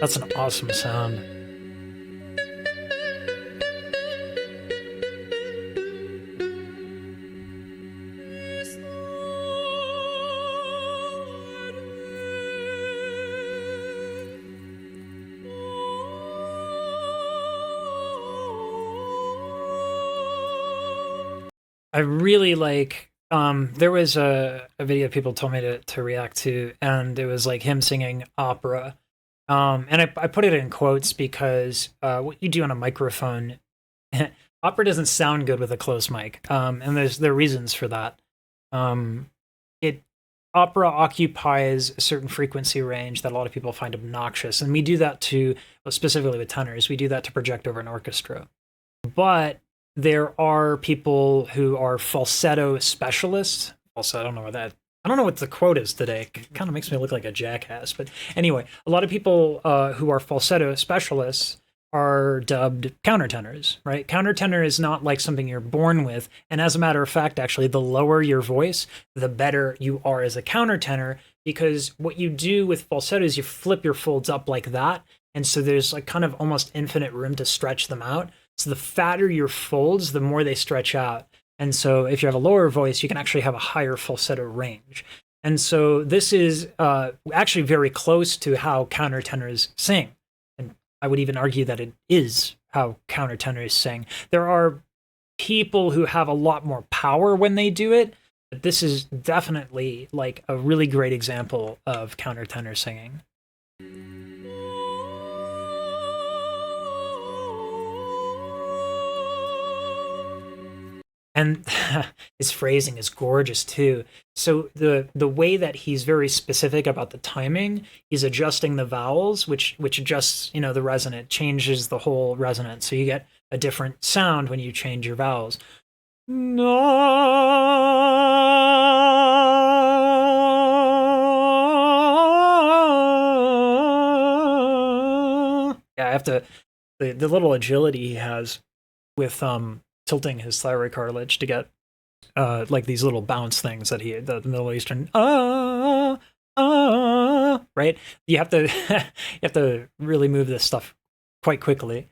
That's an awesome sound. I really like, there was a video people told me to react to, and it was like him singing opera. And I put it in quotes because what you do on a microphone, opera doesn't sound good with a close mic. And there are reasons for that. It Opera occupies a certain frequency range that a lot of people find obnoxious, and we do that to, well, specifically with tenors, we do that to project over an orchestra. But there are people who are falsetto specialists. Also, I don't know what the quote is today. It kind of makes me look like a jackass. But anyway, a lot of people who are falsetto specialists are dubbed countertenors, right? Countertenor is not like something you're born with. And as a matter of fact, actually, the lower your voice, the better you are as a countertenor, because what you do with falsetto is you flip your folds up like that. And so there's like kind of almost infinite room to stretch them out. So the fatter your folds, the more they stretch out. And so if you have a lower voice, you can actually have a higher falsetto range. And so this is actually very close to how countertenors sing. And I would even argue that it is how countertenors sing. There are people who have a lot more power when they do it, but this is definitely like a really great example of countertenor singing. And his phrasing is gorgeous too. So the way that he's very specific about the timing, he's adjusting the vowels, which adjusts, the resonant, changes the whole resonance. So you get a different sound when you change your vowels. Yeah, I have to, the little agility he has with tilting his thyroid cartilage to get like these little bounce things that the Middle Eastern right? You have to you have to really move this stuff quite quickly.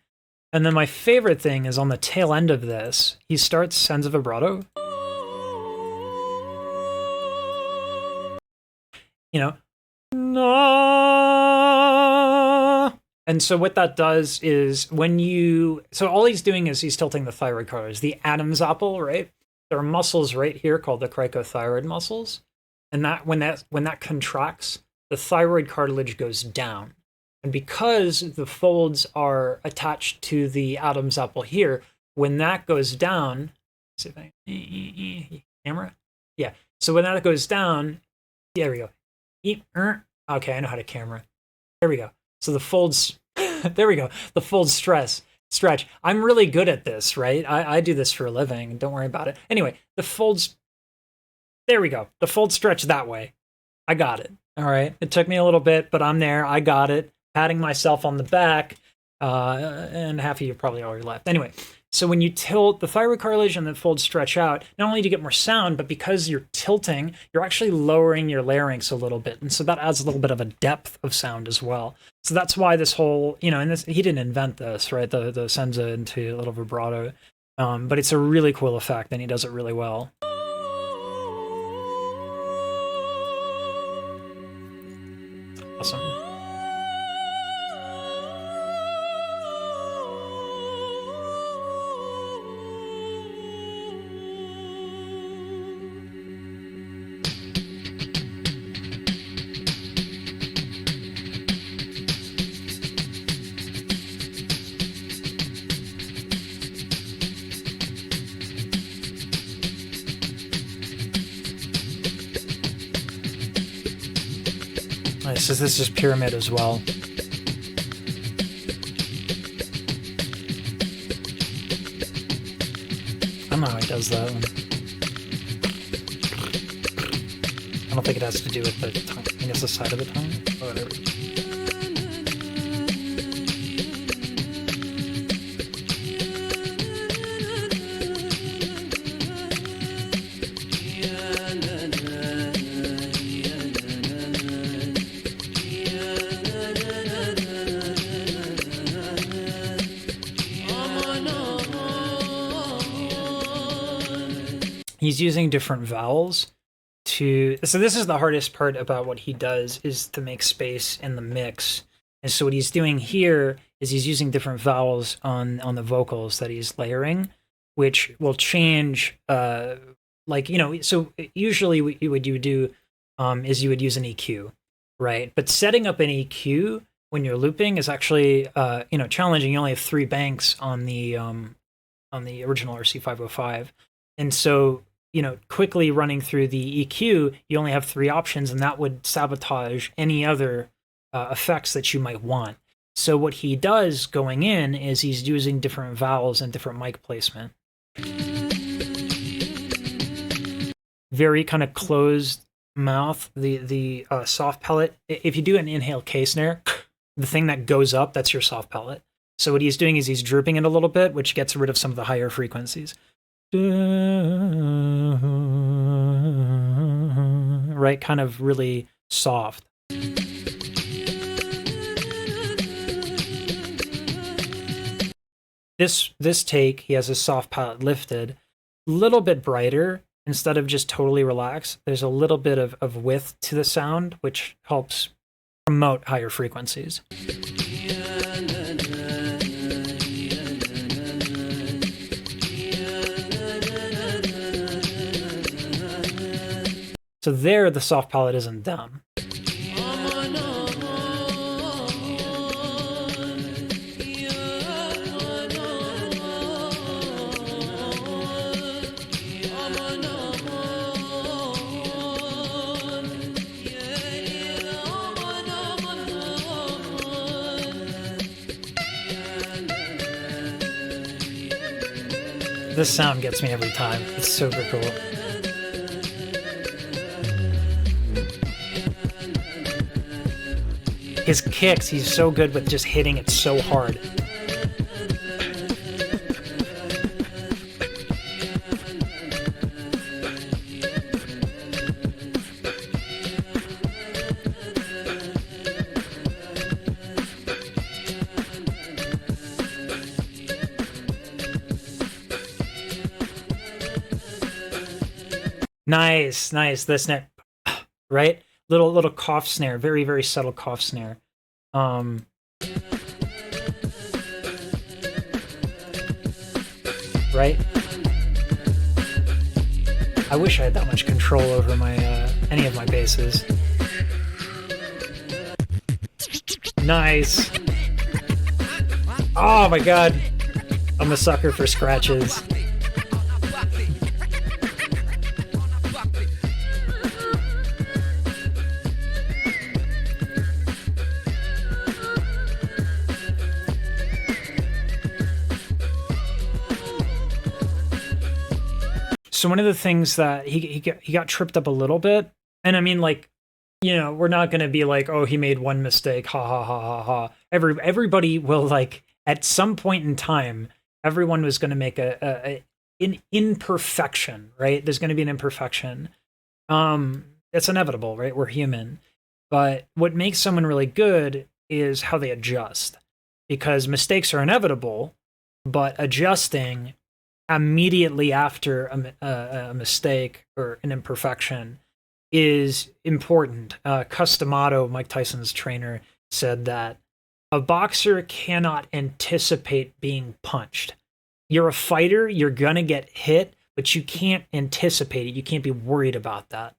And then my favorite thing is on the tail end of this, he starts sends a vibrato. And so what that does is so all he's doing is he's tilting the thyroid cartilage, the Adam's apple, right? There are muscles right here called the cricothyroid muscles. And that when that contracts, the thyroid cartilage goes down. And because the folds are attached to the Adam's apple here, when that goes down, see if I camera? Yeah. So when that goes down, there we go. Okay, I know how to camera. There we go. So the folds, there we go. The folds stretch. I'm really good at this, right? I do this for a living. Don't worry about it. Anyway, the folds, there we go. The folds stretch that way. I got it. All right. It took me a little bit, but I'm there. I got it. Patting myself on the back. And half of you probably already left. Anyway, so when you tilt the thyroid cartilage and the folds stretch out, not only do you get more sound, but because you're tilting, you're actually lowering your larynx a little bit. And so that adds a little bit of a depth of sound as well. So that's why this whole, and he didn't invent this, right? The senza into a little vibrato. But it's a really cool effect and he does it really well. Awesome. Nice. This is just pyramid as well. I don't know how he does that one. I don't think it has to do with the tongue. I think it's the side of the tongue. Or whatever. he's using different vowels to. So this is the hardest part about what he does, is to make space in the mix. And so what he's doing here is he's using different vowels on the vocals that he's layering, which will change. Like, you know, so usually what you would do is you would use an EQ, right? But setting up an EQ when you're looping is actually you know, challenging. You only have 3 banks on the original RC505, and so, you know, quickly running through the EQ, you only have 3 options, and that would sabotage any other effects that you might want. So what he does going in is he's using different vowels and different mic placement. Very kind of closed mouth, the soft pellet. If you do an inhale K snare, the thing that goes up, that's your soft pellet. So what he's doing is he's drooping it a little bit, which gets rid of some of the higher frequencies. Right, kind of really soft. This take, he has his soft palate lifted, a little bit brighter. Instead of just totally relaxed, there's a little bit of width to the sound, which helps promote higher frequencies. So there, the soft palette isn't done. This sound gets me every time. It's super cool. His kicks, he's so good with just hitting it so hard. Nice, nice. The snare, right? Little cough snare, very, very subtle cough snare. Right? I wish I had that much control over my any of my basses. Nice. Oh my god. I'm a sucker for scratches. So one of the things that he got tripped up a little bit, and I mean, like, you know, we're not going to be like, oh, he made one mistake, ha ha ha ha ha. Everybody will, like, at some point in time, everyone was going to make an imperfection, right? There's going to be an imperfection. It's inevitable, right? We're human. But what makes someone really good is how they adjust, because mistakes are inevitable, but adjusting immediately after a mistake or an imperfection is important. Customato, Mike Tyson's trainer, said that a boxer cannot anticipate being punched. You're a fighter, you're gonna get hit, but you can't anticipate it. You can't be worried about that.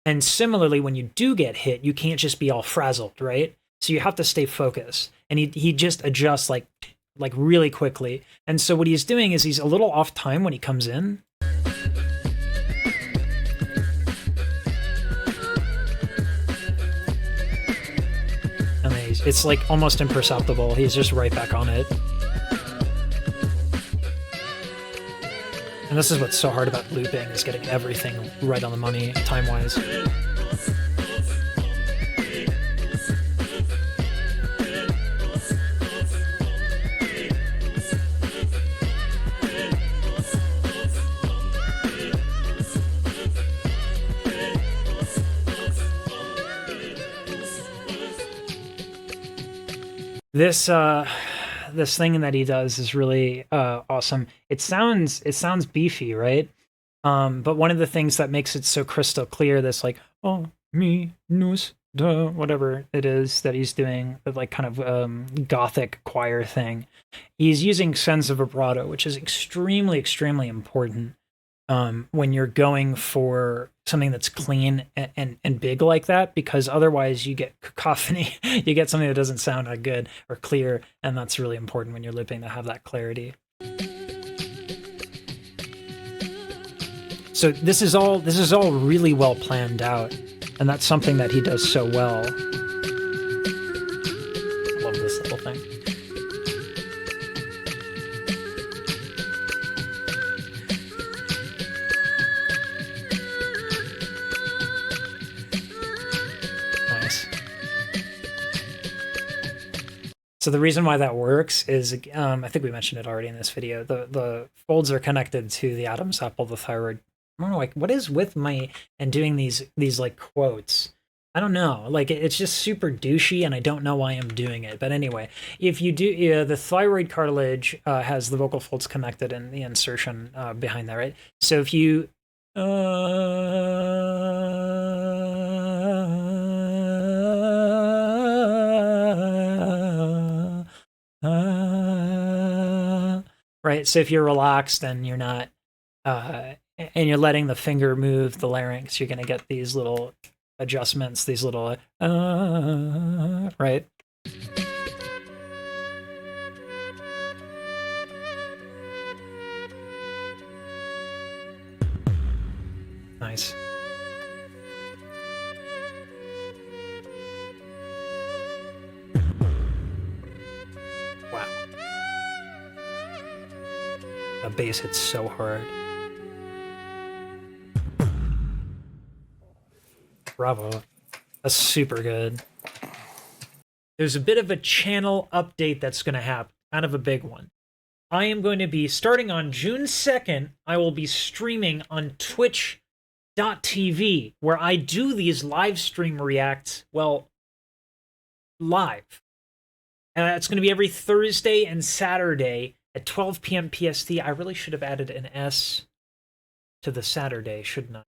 And similarly, when you do get hit, you can't just be all frazzled, right? So you have to stay focused. And he just adjusts like really quickly. And so what he's doing is he's a little off time when he comes in. And it's like almost imperceptible. He's just right back on it. And this is what's so hard about looping, is getting everything right on the money time-wise. This thing that he does is really awesome. It sounds beefy, right? But one of the things that makes it so crystal clear, this like, oh, me, nous, duh, whatever it is that he's doing, the like kind of gothic choir thing, he's using sense of vibrato, which is extremely, extremely important when you're going for something that's clean and big like that, because otherwise you get cacophony. You get something that doesn't sound good or clear, and that's really important when you're looping to have that clarity. So this is all really well planned out, and that's something that he does so well. I love this little thing. Nice. So the reason why that works is, I think we mentioned it already in this video. The folds are connected to the Adam's apple, the thyroid. I don't know, like, what is with my and doing these like quotes? I don't know. Like, it's just super douchey, and I don't know why I'm doing it. But anyway, if you do, the thyroid cartilage has the vocal folds connected in the insertion behind that, right? So if you right, so if you're relaxed and you're not and you're letting the finger move the larynx, you're going to get these little adjustments, these little, right? Nice. Wow. The bass hits so hard. Bravo. That's super good. There's a bit of a channel update that's going to happen, kind of a big one. I am going to be, starting on June 2nd, I will be streaming on twitch.tv, where I do these live stream reacts, well, live. And it's going to be every Thursday and Saturday at 12 p.m. PST. I really should have added an S to the Saturday, shouldn't I?